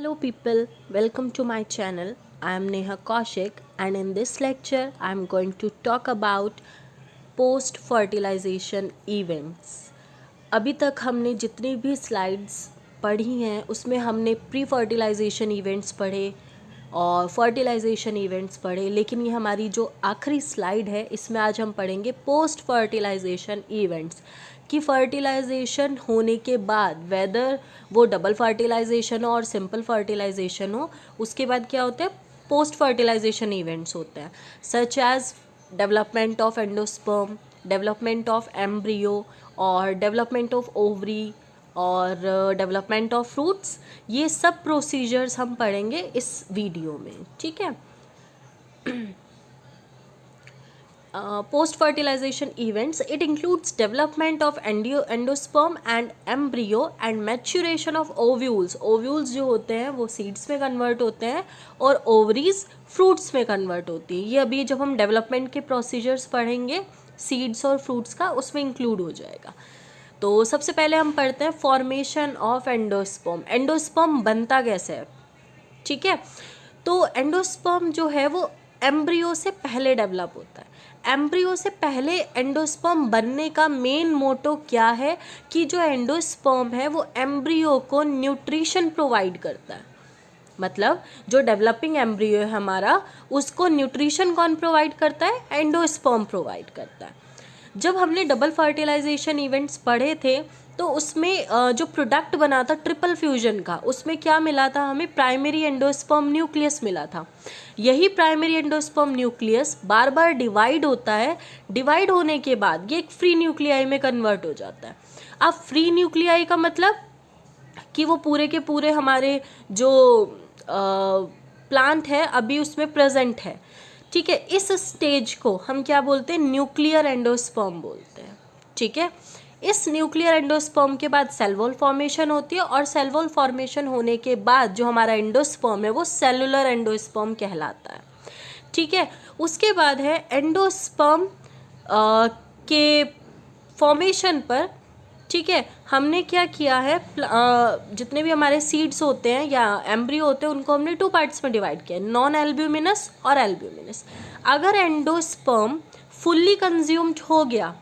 Hello people, welcome to my channel. I am Neha Kaushik and in this lecture I am going to talk about post fertilization events. अभी तक हमने जितनी भी slides पढ़ी हैं उसमें हमने प्री फर्टिलाइजेशन इवेंट्स पढ़े और फर्टिलाइजेशन इवेंट्स पढ़े, लेकिन ये हमारी जो आखिरी स्लाइड है इसमें आज हम पढ़ेंगे पोस्ट फर्टिलाइजेशन इवेंट्स कि फर्टिलाइजेशन होने के बाद वेदर वो डबल फर्टिलाइजेशन हो और सिंपल फर्टिलाइजेशन हो, उसके बाद क्या होता है पोस्ट फर्टिलाइजेशन इवेंट्स होते हैं such as development of endosperm, development of embryo और डेवलपमेंट ऑफ ओवरी और डेवलपमेंट ऑफ फ्रूट्स। ये सब प्रोसीजर्स हम पढ़ेंगे इस वीडियो में, ठीक है। Post fertilization events, it includes development of endosperm and embryo and maturation of ovules. Ovules जो होते हैं वो seeds में convert होते हैं और ovaries fruits में convert होती है। ये अभी जब हम development के procedures पढ़ेंगे seeds और fruits का, उसमें include हो जाएगा। तो सबसे पहले हम पढ़ते हैं फॉर्मेशन ऑफ एंडोस्पर्म। एंडोस्पर्म बनता कैसे है, ठीक है। तो एंडोस्पर्म जो है वो एम्ब्रियो से पहले डेवलप होता है। एम्ब्रियो से पहले एंडोस्पर्म बनने का मेन मोटो क्या है कि जो एंडोस्पर्म है वो एम्ब्रियो को न्यूट्रिशन प्रोवाइड करता है। मतलब जो डेवलपिंग एम्ब्रियो है हमारा, उसको न्यूट्रिशन कौन प्रोवाइड करता है? एंडोस्पर्म प्रोवाइड करता है। जब हमने डबल फर्टिलाइजेशन इवेंट्स पढ़े थे तो उसमें जो प्रोडक्ट बना था ट्रिपल फ्यूजन का, उसमें क्या मिला था हमें? प्राइमरी एंडोस्पर्म न्यूक्लियस मिला था। यही प्राइमरी एंडोस्पर्म न्यूक्लियस बार बार डिवाइड होता है। डिवाइड होने के बाद ये एक फ्री न्यूक्लियाई में कन्वर्ट हो जाता है। अब फ्री न्यूक्लियाई का मतलब कि वो पूरे के पूरे हमारे जो प्लांट है अभी उसमें प्रेजेंट है, ठीक है। इस स्टेज को हम क्या बोलते हैं? न्यूक्लियर एंडोस्पर्म बोलते हैं, ठीक है। इस न्यूक्लियर एंडोस्पर्म के बाद सेल वॉल फॉर्मेशन होती है और सेल वॉल फॉर्मेशन होने के बाद जो हमारा एंडोस्पर्म है वो सेलुलर एंडोस्पर्म कहलाता है, ठीक है। उसके बाद है एंडोस्पर्म के फॉर्मेशन पर, ठीक है, हमने क्या किया है, जितने भी हमारे सीड्स होते हैं या एम्ब्रियो होते हैं उनको हमने 2 पार्ट्स में डिवाइड किया, नॉन एल्ब्यूमिनस और एल्ब्यूमिनस। अगर एंडोस्पर्म फुल्ली कंज्यूम्ड हो गया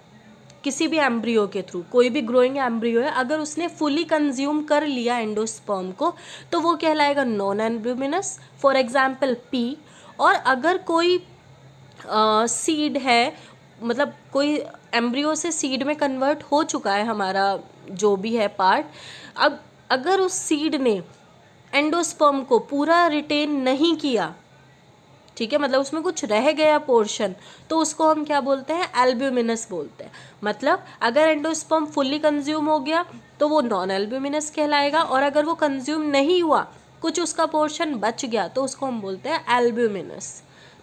किसी भी एम्ब्रियो के थ्रू, कोई भी ग्रोइंग एम्ब्रियो है अगर उसने फुली कंज्यूम कर लिया एंडोस्पर्म को तो वो कहलाएगा non albuminous, for example P. और अगर कोई सीड है, मतलब कोई एम्ब्रियो से सीड में कन्वर्ट हो चुका है हमारा जो भी है पार्ट, अब अगर उस सीड ने एंडोस्पर्म को पूरा रिटेन नहीं किया, ठीक है, मतलब उसमें कुछ रह गया पोर्शन, तो उसको हम क्या बोलते हैं? एल्ब्यूमिनस बोलते हैं। मतलब अगर एंडोस्पर्म फुल्ली कंज्यूम हो गया तो वो नॉन एल्ब्यूमिनस कहलाएगा, और अगर वो कंज्यूम नहीं हुआ, कुछ उसका पोर्शन बच गया, तो उसको हम बोलते हैं एल्ब्यूमिनस,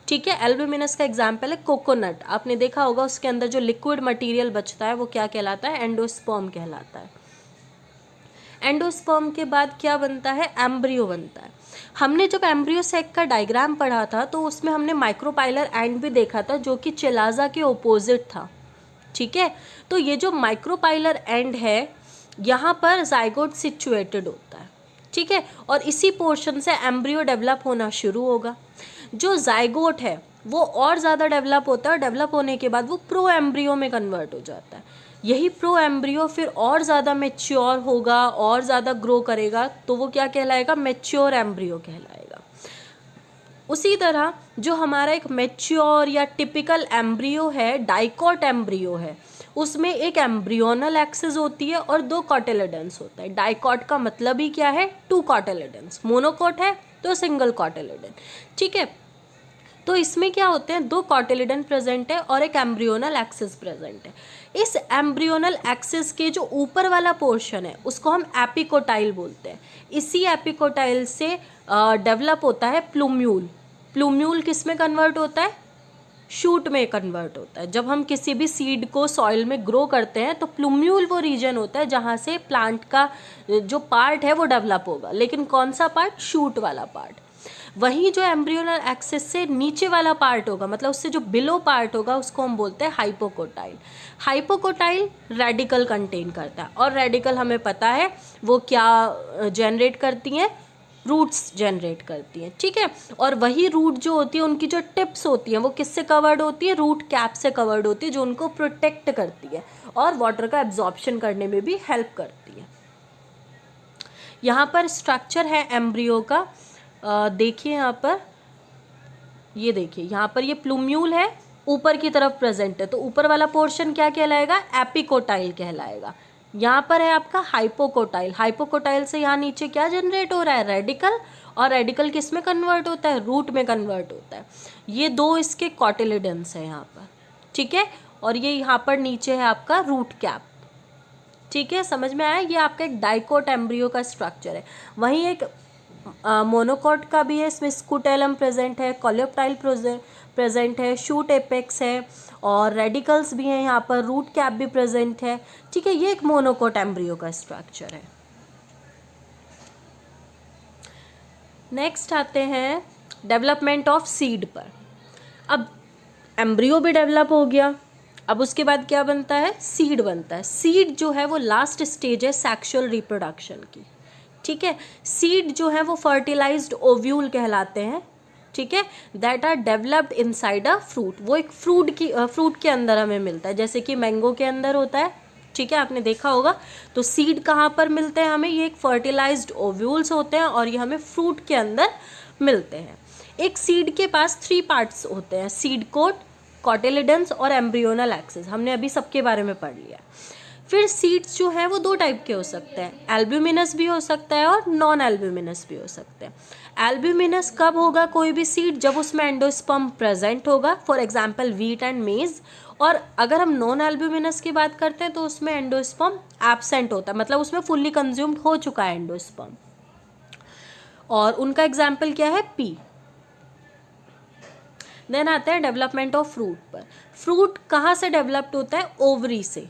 ठीक है। एल्ब्यूमिनस का एग्जाम्पल है कोकोनट। आपने देखा होगा उसके अंदर जो लिक्विड मटेरियल बचता है वो क्या कहलाता है? एंडोस्पर्म कहलाता है। एंडोस्पर्म के बाद क्या बनता है? एम्ब्रियो बनता है। हमने जब एम्ब्रियो सेक का डायग्राम पढ़ा था तो उसमें हमने माइक्रोपाइलर एंड भी देखा था जो कि चिलाजा के ओपोजिट था, ठीक है। तो ये जो माइक्रोपाइलर एंड है यहाँ पर जाइगोट सिचुएटेड होता है, ठीक है, और इसी पोर्शन से एम्ब्रियो डेवलप होना शुरू होगा। जो जाइगोट है वो और ज़्यादा डेवलप होता है और डेवलप होने के बाद वो प्रो एम्ब्रियो में कन्वर्ट हो जाता है। यही प्रो एम्ब्रियो फिर और ज़्यादा मेच्योर होगा और ज़्यादा ग्रो करेगा, तो वो क्या कहलाएगा? मेच्योर एम्ब्रियो कहलाएगा। उसी तरह जो हमारा एक मेच्योर या टिपिकल एम्ब्रियो है, डाइकॉट एम्ब्रियो है, उसमें एक एम्ब्रियोनल एक्सिस होती है और 2 कॉटिलेडन्स होता है। डाइकॉट का मतलब ही क्या है? 2 कॉटिलेडन्स। मोनोकॉट है तो सिंगल कॉटिलेडन, ठीक है। तो इसमें क्या होते हैं? 2 कॉटिलिडन प्रेजेंट है और एक एम्ब्रियोनल एक्सिस प्रेजेंट है। इस एम्ब्रियोनल एक्सिस के जो ऊपर वाला पोर्शन है उसको हम एपिकोटाइल बोलते हैं। इसी एपिकोटाइल से डेवलप होता है प्लूम्यूल। प्लूम्यूल किस में कन्वर्ट होता है? शूट में कन्वर्ट होता है। जब हम किसी भी सीड को सॉइल में ग्रो करते हैं तो प्लूम्यूल वो रीजन होता है जहाँ से प्लांट का जो पार्ट है वो डेवलप होगा। लेकिन कौन सा पार्ट? शूट वाला पार्ट। वहीं जो एम्ब्रियोनल एक्सिस से नीचे वाला पार्ट होगा, मतलब उससे जो बिलो पार्ट होगा, उसको हम बोलते हैं हाइपोकोटाइल। हाइपोकोटाइल रेडिकल कंटेन करता है और रेडिकल हमें पता है वो क्या जनरेट करती हैं? रूट्स जनरेट करती हैं, ठीक है। और वही रूट जो होती है उनकी जो टिप्स होती हैं वो किससे कवर्ड होती है, रूट कैप से कवर्ड होती है, जो उनको प्रोटेक्ट करती है और वाटर का एब्जॉर्प्शन करने में भी हेल्प करती है। यहाँ पर स्ट्रक्चर है एम्ब्रियो का, देखिए यहाँ पर, ये देखिए यहाँ पर ये प्लूम्यूल है, ऊपर की तरफ प्रेजेंट है, तो ऊपर वाला पोर्शन क्या कहलाएगा, एपिकोटाइल कहलाएगा। यहाँ पर है आपका हाइपोकोटाइल, हाइपोकोटाइल से यहाँ नीचे क्या जनरेट हो रहा है, रेडिकल, और रेडिकल किस में कन्वर्ट होता है, रूट में कन्वर्ट होता है। ये दो इसके कॉटिलिडन्स है यहाँ पर, ठीक है। और ये यहाँ पर नीचे है आपका रूट कैप, ठीक है, समझ में आया। ये आपका एक डाइकोट एम्ब्रियो का स्ट्रक्चर है। वहीं एक मोनोकोट का भी है, इसमें स्कूटेलम प्रेजेंट है, कोलेप्टाइल प्रेजेंट है, शूट एपेक्स है और रेडिकल्स भी हैं यहाँ पर, रूट कैप भी प्रेजेंट है, ठीक है। ये एक मोनोकोट एम्ब्रियो का स्ट्रक्चर है। नेक्स्ट आते हैं डेवलपमेंट ऑफ सीड पर। अब एम्ब्रियो भी डेवलप हो गया, अब उसके बाद क्या बनता है, सीड बनता है। सीड जो है वो लास्ट स्टेज है सेक्सुअल रिप्रोडक्शन की, ठीक है। सीड जो है वो फर्टिलाइज्ड ओव्यूल कहलाते हैं, ठीक है, that are developed inside a fruit. वो एक फ्रूट के अंदर हमें मिलता है, जैसे कि मैंगो के अंदर होता है, ठीक है, आपने देखा होगा। तो सीड कहाँ पर मिलते हैं हमें, ये एक फर्टिलाइज्ड ओव्यूल्स होते हैं और ये हमें फ्रूट के अंदर मिलते हैं। एक सीड के पास 3 पार्ट्स होते हैं, सीड कोट, कॉटिलिडन्स और एम्ब्रियोनल एक्सिस, हमने अभी सबके बारे में पढ़ लिया। फिर सीड्स जो हैं वो 2 टाइप के हो सकते हैं, एल्ब्यूमिनस भी हो सकता है और नॉन एल्ब्यूमिनस भी हो सकते हैं। एल्ब्यूमिनस कब होगा कोई भी सीड, जब उसमें एंडोस्पर्म प्रेजेंट होगा, फॉर एग्जांपल व्हीट एंड मेज। और अगर हम नॉन एल्ब्यूमिनस की बात करते हैं तो उसमें एंडोस्पर्म एब्सेंट होता है, मतलब उसमें फुल्ली कंज्यूम्ड हो चुका है एंडोस्पर्म, और उनका एग्जाम्पल क्या है, पी। देन आता है डेवलपमेंट ऑफ फ्रूट पर। फ्रूट कहाँ से डेवलप्ड होता है, ओवरी से।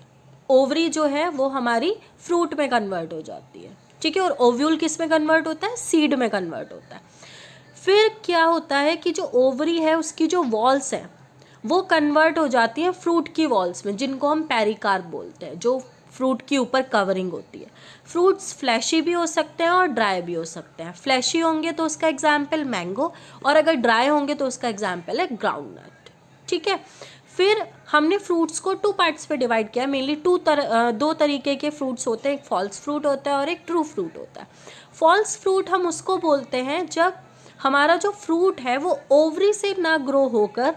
ओवरी जो है वो हमारी फ्रूट में कन्वर्ट हो जाती है, ठीक है। और ओव्यूल किस में कन्वर्ट होता है, सीड में कन्वर्ट होता है। फिर क्या होता है कि जो ओवरी है उसकी जो वॉल्स हैं वो कन्वर्ट हो जाती हैं फ्रूट की वॉल्स में, जिनको हम पेरिकार्प बोलते हैं, जो फ्रूट की ऊपर कवरिंग होती है। फ्रूट्स फ्लैशी भी हो सकते हैं और ड्राई भी हो सकते हैं। फ्लैशी होंगे तो उसका एग्जाम्पल मैंगो, और अगर ड्राई होंगे तो उसका एग्जाम्पल है ग्राउंडनट, ठीक है। फिर हमने फ्रूट्स को 2 पार्ट्स पे डिवाइड किया, मेनली 2 तरीके के फ्रूट्स होते हैं, एक फॉल्स फ्रूट होता है और एक ट्रू फ्रूट होता है। फॉल्स फ्रूट हम उसको बोलते हैं जब हमारा जो फ्रूट है वो ओवरी से ना ग्रो होकर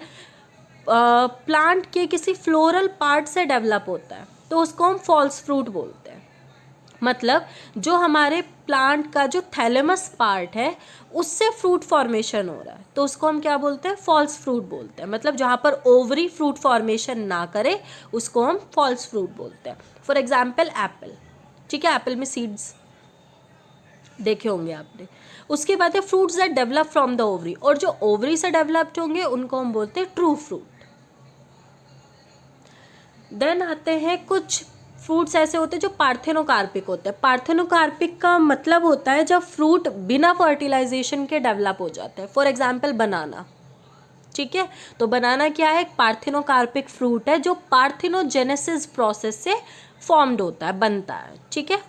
प्लांट के किसी फ्लोरल पार्ट से डेवलप होता है, तो उसको हम फॉल्स फ्रूट बोलते हैं। मतलब जो हमारे प्लांट का जो थैलेमस पार्ट है उससे फ्रूट फॉर्मेशन हो रहा है, तो उसको हम क्या बोलते हैं, फॉल्स फ्रूट बोलते हैं। मतलब जहाँ पर ओवरी फ्रूट फॉर्मेशन ना करे उसको हम फॉल्स फ्रूट बोलते हैं। फॉर एग्जाम्पल एप्पल, ठीक है, एप्पल में सीड्स देखे होंगे आपने। उसके बाद है fruits that develop from the ovary, और जो ओवरी से डेवलप्ड होंगे उनको हम बोलते हैं ट्रू फ्रूट। देन आते हैं कुछ फ्रूट्स ऐसे होते हैं जो पार्थेनोकार्पिक होते हैं। पार्थेनोकार्पिक का मतलब होता है जब फ्रूट बिना फर्टिलाइजेशन के डेवलप हो जाते हैं। फॉर एग्जाम्पल बनाना, ठीक है। तो बनाना क्या है, एक पार्थेनोकार्पिक फ्रूट है जो पार्थेनोजेनेसिस प्रोसेस से फॉर्म्ड होता है, बनता है, ठीक है।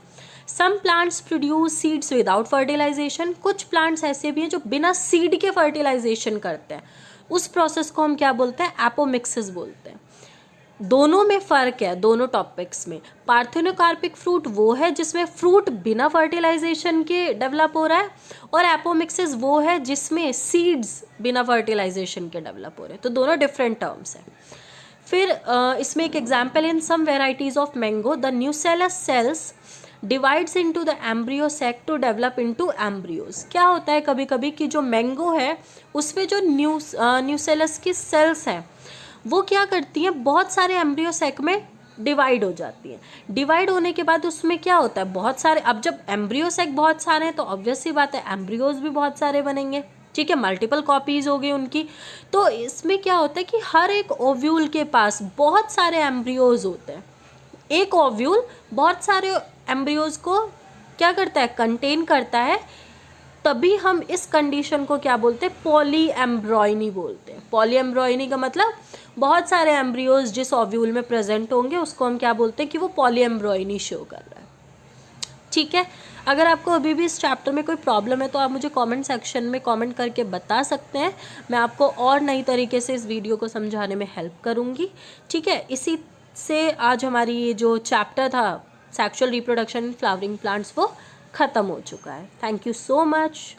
Some plants produce seeds without fertilisation, कुछ प्लांट्स ऐसे भी हैं जो बिना सीड के फर्टिलाइजेशन करते हैं, उस प्रोसेस को हम क्या बोलते हैं, एपोमिक्सिस बोलते हैं। दोनों में फ़र्क है, दोनों टॉपिक्स में। पार्थेनोकार्पिक फ्रूट वो है जिसमें फ्रूट बिना फर्टिलाइजेशन के डेवलप हो रहा है, और एपोमिक्सिस वो है जिसमें सीड्स बिना फर्टिलाइजेशन के डेवलप हो रहे हैं, तो दोनों डिफरेंट टर्म्स हैं। फिर इसमें एक example, in some varieties of mango the nucellus cells divides into the embryo sac to develop into embryos. क्या होता है कभी कभी कि जो मैंगो है उसमें जो न्यूसेलस की सेल्स हैं वो क्या करती हैं, बहुत सारे एम्ब्रियो सैक में डिवाइड हो जाती हैं। डिवाइड होने के बाद उसमें क्या होता है, बहुत सारे, अब जब एम्ब्रियो सैक बहुत सारे हैं तो ऑब्वियस सी बात है एम्ब्रियोज भी बहुत सारे बनेंगे, ठीक है, मल्टीपल कॉपीज हो गई उनकी। तो इसमें क्या होता है कि हर एक ओव्यूल के पास बहुत सारे एम्ब्रियोज होते हैं। एक ओव्यूल बहुत सारे एम्ब्रियोज को क्या करता है, कंटेन करता है, तभी हम इस कंडीशन को क्या बोलते हैं, पॉली एम्ब्रॉयनी बोलते हैं। पॉली एम्ब्रॉयनी का मतलब बहुत सारे एम्ब्रियोज जिस ओव्यूल में प्रेजेंट होंगे उसको हम क्या बोलते हैं कि वो पॉली एम्ब्रॉयनी शो कर रहा है, ठीक है। अगर आपको अभी भी इस चैप्टर में कोई प्रॉब्लम है तो आप मुझे कमेंट सेक्शन में कमेंट करके बता सकते हैं, मैं आपको और नई तरीके से इस वीडियो को समझाने में हेल्प करूँगी। ठीक है, इसी से आज हमारी ये जो चैप्टर था sexual reproduction in flowering plants वो ख़त्म हो चुका है। Thank you so much.